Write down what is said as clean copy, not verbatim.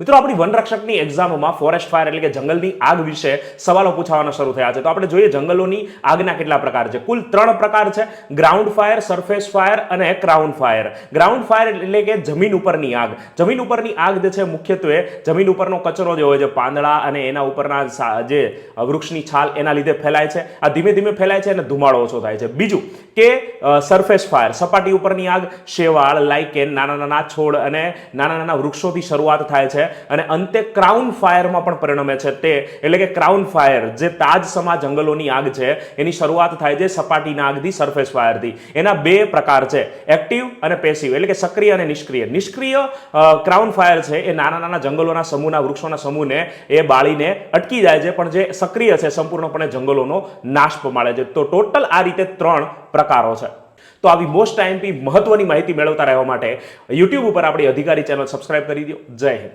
મિત્રો આપણી વનરક્ષકની એક્ઝામમાં ફોરેસ્ટ ફાયર એટલે કે જંગલની આગ વિશે સવાલો પૂછાવાના શરૂ થયા છે. તો આપણે જોઈએ જંગલોની આગના કેટલા પ્રકાર છે. કુલ 3 પ્રકાર છે: ગ્રાઉન્ડ ફાયર, સરફેસ ફાયર અને ક્રાઉન ફાયર. ગ્રાઉન્ડ ફાયર એટલે કે જમીન ઉપરની આગ. જમીન ઉપરની આગ જે છે મુખ્યત્વે જમીન ઉપરનો કચરો જે હોય છે, પાંદડા અને એના ઉપરના જે વૃક્ષની છાલ, એના લીધે ફેલાય છે. આ ધીમે ધીમે ફેલાય છે અને ધુમાડો ઓછો થાય છે. બીજું કે સરફેસ ફાયર, સપાટી ઉપરની આગ, શેવાળ, લાઇકેન, નાના નાના છોડ અને નાના નાના વૃક્ષોથી શરૂઆત થાય છે અને અંતે ક્રાઉન ફાયરમાં પણ પરિણમે છે. તે એટલે કે ક્રાઉન ફાયર જે તાજસમા જંગલોની આગ છે એની શરૂઆત થાય છે સપાટીના આગથી, સરફેસ ફાયરથી. એના 2 પ્રકાર છે: એક્ટિવ અને પેસિવ એટલે કે સક્રિય અને નિષ્ક્રિય. નિષ્ક્રિય ક્રાઉન ફાયર છે એ નાના નાના જંગલોના સમૂહના, વૃક્ષોના સમૂહને એ બાળીને અટકી જાય છે, પણ જે સક્રિય છે સંપૂર્ણપણે જંગલોનો નાશ પામે છે. તો ટોટલ આ રીતે 3 પ્રકારો છે. તો આવી મોસ્ટ આઈએમપી મહત્વની માહિતી મેળવતા રહેવા માટે YouTube ઉપર આપણી અધિકારી ચેનલ સબસ્ક્રાઇબ કરી દો. જય હિન્દ.